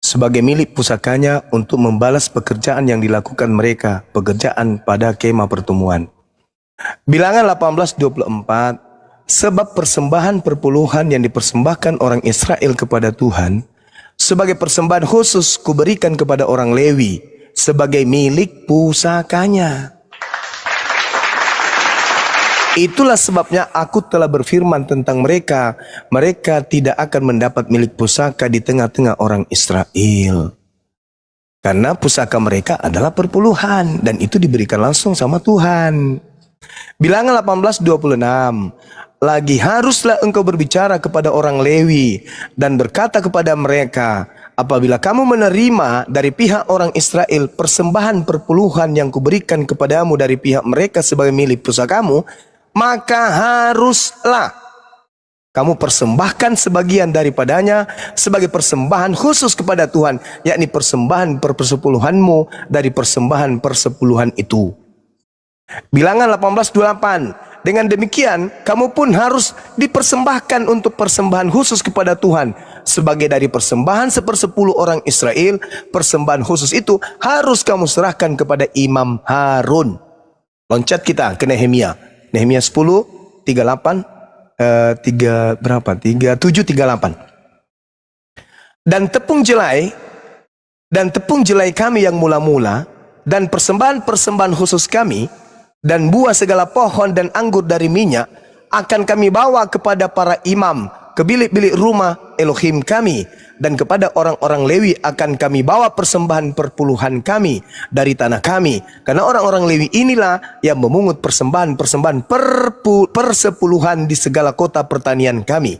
sebagai milik pusakanya untuk membalas pekerjaan yang dilakukan mereka, pekerjaan pada kemah pertemuan. Bilangan 18:24, sebab persembahan perpuluhan yang dipersembahkan orang Israel kepada Tuhan sebagai persembahan khusus kuberikan kepada orang Lewi sebagai milik pusakanya. Itulah sebabnya aku telah berfirman tentang mereka. Mereka tidak akan mendapat milik pusaka di tengah-tengah orang Israel. Karena pusaka mereka adalah perpuluhan. Dan itu diberikan langsung sama Tuhan. Bilangan 18:26. Lagi haruslah engkau berbicara kepada orang Lewi dan berkata kepada mereka, apabila kamu menerima dari pihak orang Israel persembahan perpuluhan yang kuberikan kepadamu dari pihak mereka sebagai milik pusakamu, maka haruslah kamu persembahkan sebagian daripadanya sebagai persembahan khusus kepada Tuhan, yakni persembahan persepuluhanmu dari persembahan persepuluhan itu. Bilangan 18:28. Dengan demikian, kamu pun harus dipersembahkan untuk persembahan khusus kepada Tuhan. Sebagai dari persembahan 1/10 orang Israel, persembahan khusus itu harus kamu serahkan kepada Imam Harun. Loncat kita ke Nehemia. Nehemia 10:38, 37:38. Dan tepung jelai kami yang mula-mula, dan persembahan khusus kami, dan buah segala pohon dan anggur dari minyak akan kami bawa kepada para imam ke bilik-bilik rumah Elohim kami, dan kepada orang-orang Lewi akan kami bawa persembahan perpuluhan kami dari tanah kami, karena orang-orang Lewi inilah yang memungut persembahan persepuluhan di segala kota pertanian kami.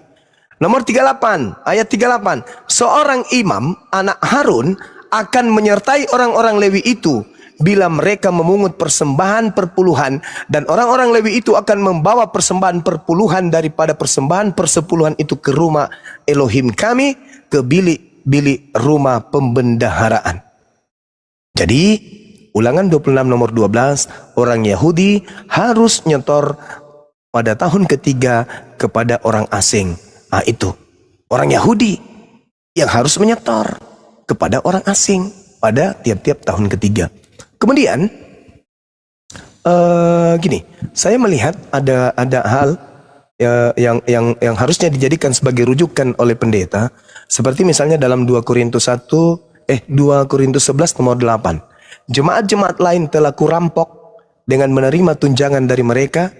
Nomor 38, ayat 38. Seorang imam, anak Harun, akan menyertai orang-orang Lewi itu bila mereka memungut persembahan perpuluhan, dan orang-orang Lewi itu akan membawa persembahan perpuluhan daripada persembahan persepuluhan itu ke rumah Elohim kami, ke bilik-bilik rumah pembendaharaan. Jadi Ulangan 26 nomor 12, orang Yahudi harus nyetor pada tahun ketiga kepada orang asing. Nah itu, orang Yahudi yang harus menyetor kepada orang asing pada tiap-tiap tahun ketiga. Kemudian, gini, saya melihat ada hal yang harusnya dijadikan sebagai rujukan oleh pendeta, seperti misalnya dalam 2 Korintus 11 nomor 8. Jemaat-jemaat lain telah kurampok dengan menerima tunjangan dari mereka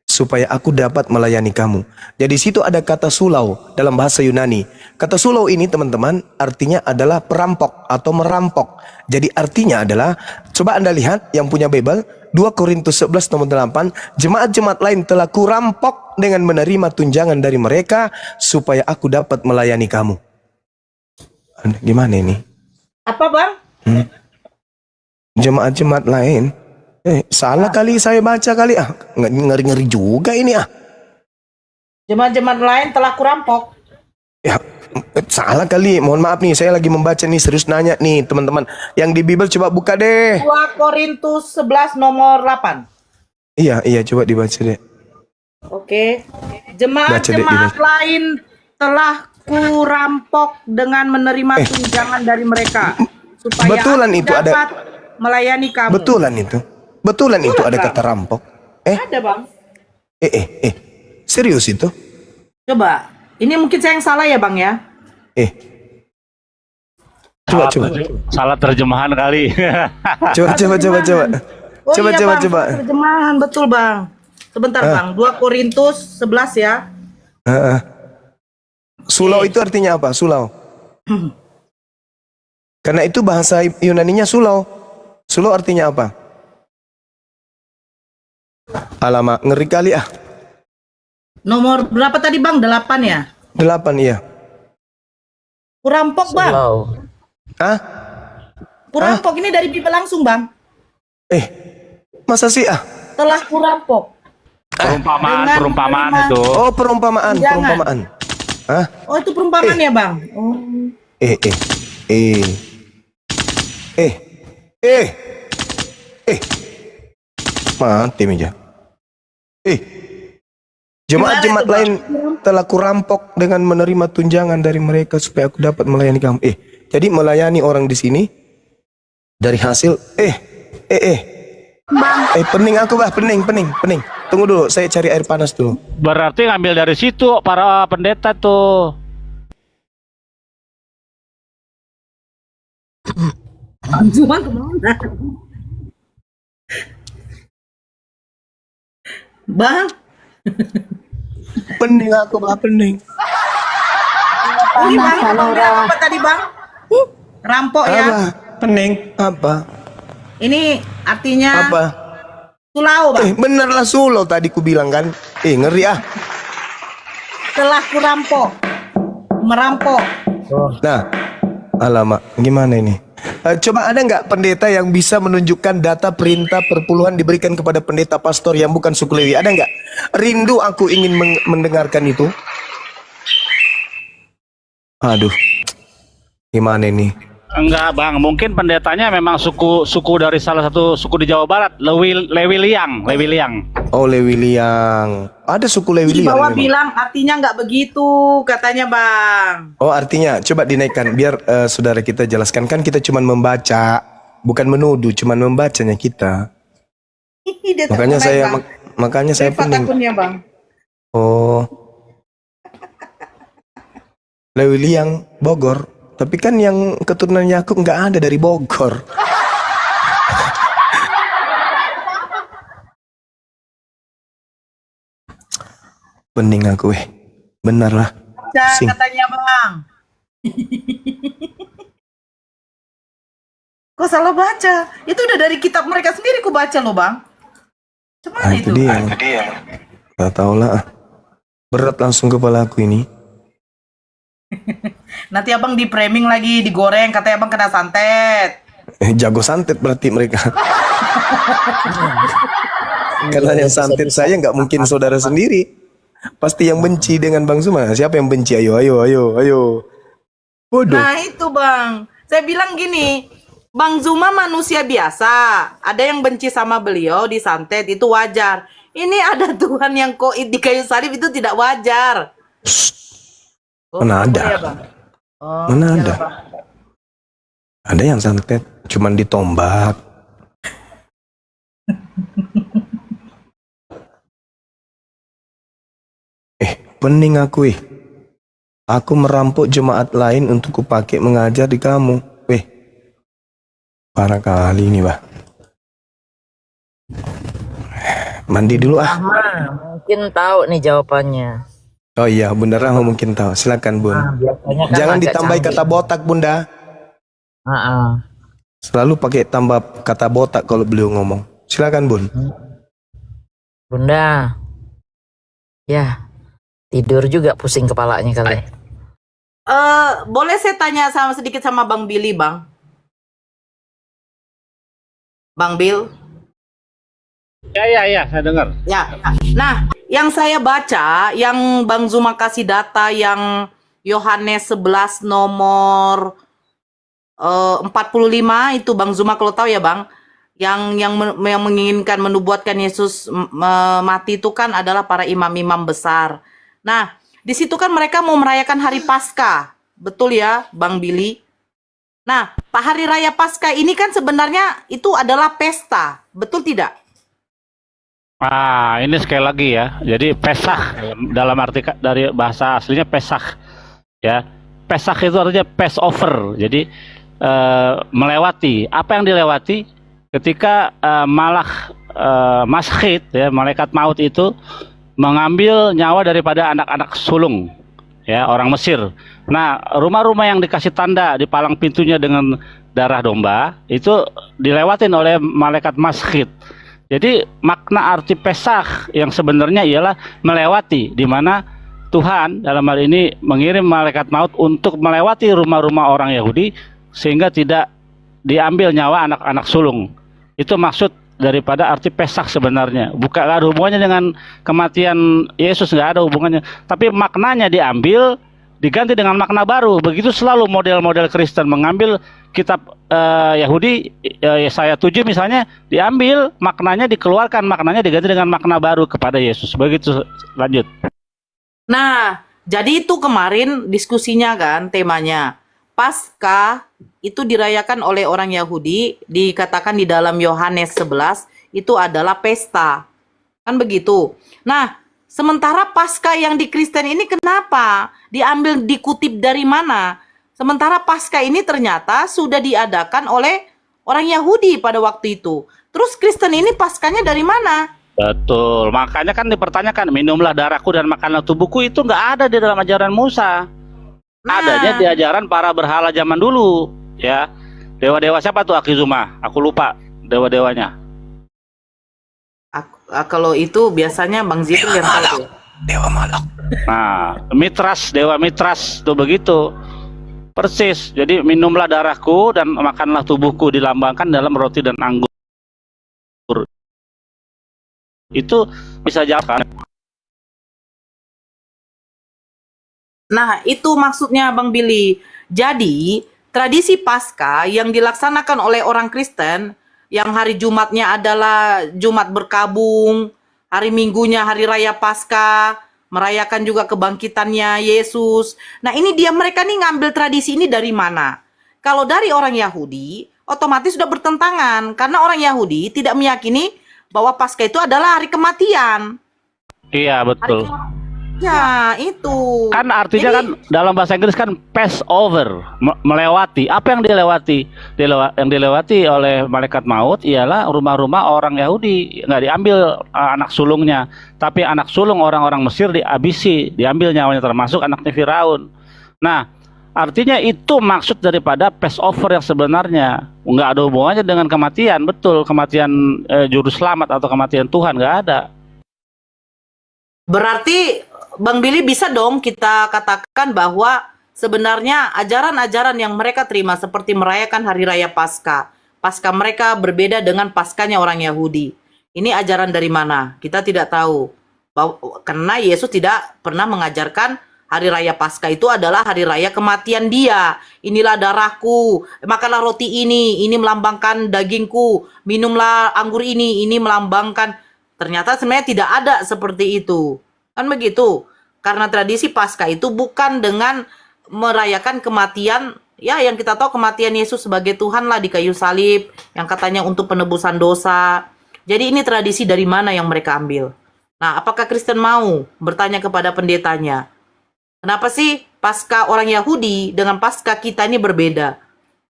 supaya aku dapat melayani kamu. Jadi situ ada kata sulau dalam bahasa Yunani. Kata sulau ini teman-teman artinya adalah perampok atau merampok. Jadi artinya adalah, coba Anda lihat yang punya Bible, 2 Korintus 11 nomor 8, jemaat-jemaat lain telah kurampok dengan menerima tunjangan dari mereka supaya aku dapat melayani kamu. Gimana ini? Apa bang? Jemaat-jemaat lain, salah kali saya baca kali, ngeri-ngeri juga ini Jemaat-jemaat lain telah kurampok. Ya, salah kali, mohon maaf nih, saya lagi membaca nih, serius nanya nih teman-teman. Yang di Bible coba buka deh. 2 Korintus 11 nomor 8. Iya, coba dibaca deh. Oke. Jemaat-jemaat lain telah kurampok dengan menerima tunjangan dari mereka supaya betulan aku itu dapat melayani kamu. Betulan itu ada kata rampok. Ada bang. Serius itu? Coba, ini mungkin saya yang salah ya bang ya. Coba. Salah terjemahan kali. Coba. Oh Coba. Terjemahan betul bang. Sebentar bang, 2 Korintus 11 ya. Sulau itu artinya apa? Sulau. Karena itu bahasa Yunaninya sulau. Sulau artinya apa? Alamak, ngeri kali Nomor berapa tadi bang? 8 ya? 8 iya. Kurampok bang. Kurampok ini dari Bible langsung bang. Masa sih Telah kurampok. Perumpamaan itu. Oh, perumpamaan. Oh itu perumpamaan ya bang. Mati meja. Jemaat-jemaat lain telah kurampok dengan menerima tunjangan dari mereka supaya aku dapat melayani kamu. Jadi melayani orang di sini dari hasil pening aku pening. Tunggu dulu, saya cari air panas dulu. Berarti ngambil dari situ para pendeta tuh. Cuma kemana? Bang. Pening aku pening. Ini bang, apa tadi bang? Rampok ya? Pening. Apa? Ini artinya Apa? sulau bang. Bener lah sulau tadi ku bilang kan. Ngeri Telah kurampok. Merampok. Nah, alamak, gimana ini? Coba ada nggak pendeta yang bisa menunjukkan data perintah perpuluhan diberikan kepada pendeta pastor yang bukan suku Lewi? Ada nggak? Rindu aku ingin mendengarkan itu. Aduh, gimana ini? Enggak bang, mungkin pendetanya memang suku dari salah satu suku di Jawa Barat, Lewi Liang. Oh, Lewi Liang. Ada suku Lewi Di Liang. bawah bilang artinya nggak begitu katanya bang. Oh, artinya coba dinaikkan biar saudara kita jelaskan, kan kita cuma membaca, bukan menuduh, cuma membacanya kita. Makanya saya pening. Akunnya bang. Oh, Lewi Liang Bogor. Tapi kan yang keturunan Yakub nggak ada dari Bogor. Pening aku benar lah. Katanya bang. Kok salah baca? Itu udah dari kitab mereka sendiri ku baca loh bang. Cuman Itu dia. Gak tau lah. Berat langsung kepala aku ini. Nanti abang di framing lagi, digoreng, katanya abang kena santet. Jago santet berarti mereka. Karena yang santet saya nggak mungkin saudara sendiri. Pasti yang benci dengan Bang Suma. Siapa yang benci? Ayo. Bodoh. Nah itu bang, saya bilang gini, Bang Zuma manusia biasa. Ada yang benci sama beliau, disantet, itu wajar. Ini ada Tuhan yang koid di kayu salib, itu tidak wajar. Mana ada? boleh ya, Bang? Oh, Mana iya ada? lah, Bang. Ada yang santet, cuman ditombak. Pening aku. Aku merampok jemaat lain untuk kupakai mengajar di kamu. Parah kali ini, Bah. Mandi dulu ah. Mungkin tahu nih jawabannya. Oh iya, Bunda Rahma mungkin tahu. Silakan, Bun. Biasanya kan Jangan agak ditambahi canggih. kata botak, Bunda. Selalu pakai tambah kata botak kalau beliau ngomong. Silakan, Bun. Bunda, ya tidur juga pusing kepalanya kali. Boleh saya tanya sedikit sama Bang Billy, Bang? Bang Bill? Ya, saya dengar. Ya. Nah, yang saya baca, yang Bang Zuma kasih data yang Yohanes 11 nomor 45 itu Bang Zuma kalau tahu ya, Bang. Yang menginginkan menubuatkan Yesus mati itu kan adalah para imam-imam besar. Nah, di situ kan mereka mau merayakan hari Paskah. Betul ya, Bang Billy? Nah, Hari Raya Paskah ini kan sebenarnya itu adalah pesta. Betul tidak? Ini sekali lagi ya. Jadi Pesach dalam arti dari bahasa aslinya Pesach ya. Pesach itu artinya Passover. Jadi melewati. Apa yang dilewati ketika Maschid ya, malaikat maut itu mengambil nyawa daripada anak-anak sulung ya, orang Mesir. Nah, rumah-rumah yang dikasih tanda di palang pintunya dengan darah domba itu dilewatin oleh malaikat Maschid. Jadi makna arti Pesach yang sebenarnya ialah melewati, di mana Tuhan dalam hal ini mengirim malaikat maut untuk melewati rumah-rumah orang Yahudi sehingga tidak diambil nyawa anak-anak sulung. Itu maksud daripada arti Pesach sebenarnya. Bukan, gak ada hubungannya dengan kematian Yesus, nggak ada hubungannya. Tapi maknanya diambil, diganti dengan makna baru. Begitu selalu model-model Kristen mengambil kitab Yahudi, Yesaya 7 misalnya, diambil, maknanya dikeluarkan, maknanya diganti dengan makna baru kepada Yesus. Begitu, lanjut. Nah, jadi itu kemarin diskusinya kan temanya. Paskah itu dirayakan oleh orang Yahudi, dikatakan di dalam Yohanes 11 itu adalah pesta. Kan begitu. Nah, sementara Paskah yang di Kristen ini kenapa diambil, dikutip dari mana? Sementara Paskah ini ternyata sudah diadakan oleh orang Yahudi pada waktu itu. Terus Kristen ini Paskahnya dari mana? Betul, makanya kan dipertanyakan, minumlah darahku dan makanlah tubuhku, itu nggak ada di dalam ajaran Musa. Adanya di ajaran para berhala zaman dulu, ya. Dewa-dewa siapa tuh Akizuma? Aku lupa dewa-dewanya. Kalau itu biasanya Bang Zito yang tahu. Dewa Malak. Nah, Mitras, dewa Mitras tuh begitu. Persis. Jadi minumlah darahku dan makanlah tubuhku, dilambangkan dalam roti dan anggur. Itu bisa jawab. Nah, itu maksudnya Bang Billy. Jadi, tradisi Paskah yang dilaksanakan oleh orang Kristen, yang hari Jumatnya adalah Jumat berkabung, hari Minggunya hari Raya Paskah, merayakan juga kebangkitannya Yesus. Nah, ini mereka nih ngambil tradisi ini dari mana? Kalau dari orang Yahudi, otomatis sudah bertentangan. Karena orang Yahudi tidak meyakini bahwa Paskah itu adalah hari kematian. Iya, betul. Ya, itu. Kan artinya kan dalam bahasa Inggris kan Passover, melewati. Apa yang dilewati? Yang dilewati oleh malaikat maut ialah rumah-rumah orang Yahudi, nggak diambil anak sulungnya, tapi anak sulung orang-orang Mesir dihabisi, diambil nyawanya, termasuk anaknya Firaun. Nah, artinya itu maksud daripada Passover yang sebenarnya. Nggak ada hubungannya dengan kematian, betul, kematian juru selamat atau kematian Tuhan, nggak ada. Berarti Bang Billy bisa dong kita katakan bahwa sebenarnya ajaran-ajaran yang mereka terima seperti merayakan Hari Raya Paskah. Paskah mereka berbeda dengan Paskahnya orang Yahudi. Ini ajaran dari mana? Kita tidak tahu. Karena Yesus tidak pernah mengajarkan Hari raya Paskah itu adalah hari raya kematian dia. Inilah darahku, makanlah roti ini melambangkan dagingku, minumlah anggur ini melambangkan. Ternyata sebenarnya tidak ada seperti itu. Kan begitu. Karena tradisi Paskah itu bukan dengan merayakan kematian, ya yang kita tahu kematian Yesus sebagai Tuhan lah di kayu salib, yang katanya untuk penebusan dosa. Jadi ini tradisi dari mana yang mereka ambil? Nah, apakah Kristen mau bertanya kepada pendetanya? Kenapa sih Paskah orang Yahudi dengan Paskah kita ini berbeda?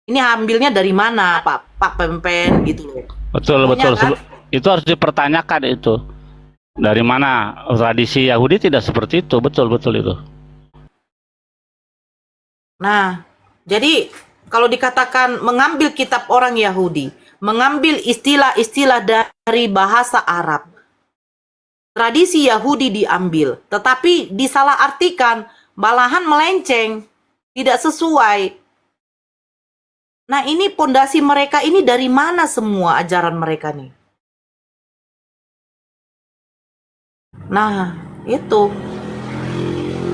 Ini ambilnya dari mana, Pak Pempen gitu loh. Betul, Pokoknya betul. kan, Itu harus dipertanyakan itu. Dari mana tradisi Yahudi tidak seperti itu, betul-betul itu. nah, jadi kalau dikatakan mengambil kitab orang Yahudi, mengambil istilah-istilah dari bahasa Arab, tradisi Yahudi diambil, tetapi disalahartikan, malahan melenceng, tidak sesuai. Nah, ini pondasi mereka ini dari mana semua ajaran mereka nih? Nah, itu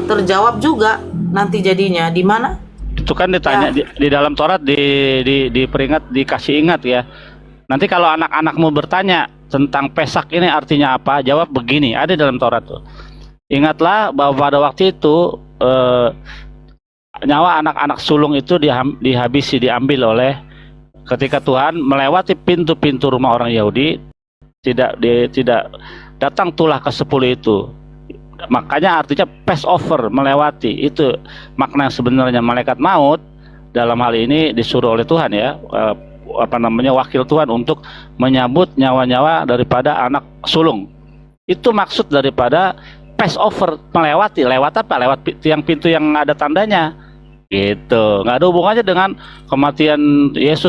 terjawab juga nanti jadinya di mana? Itu kan ditanya Ya, di dalam Taurat diperingat, dikasih ingat ya. Nanti kalau anak-anakmu bertanya tentang Pesak ini artinya apa, jawab begini, ada dalam Taurat tuh. Ingatlah bahwa pada waktu itu nyawa anak-anak sulung itu dihabisi, diambil oleh ketika Tuhan melewati pintu-pintu rumah orang Yahudi, tidak datang tulah ke-10 itu. Makanya artinya Passover, melewati, itu makna yang sebenarnya. Malaikat maut dalam hal ini disuruh oleh Tuhan ya, wakil Tuhan untuk menyambut nyawa-nyawa daripada anak sulung. Itu maksud daripada Passover, melewati. Lewat apa? Lewat tiang pintu yang ada tandanya gitu. Nggak ada hubungannya dengan kematian Yesus.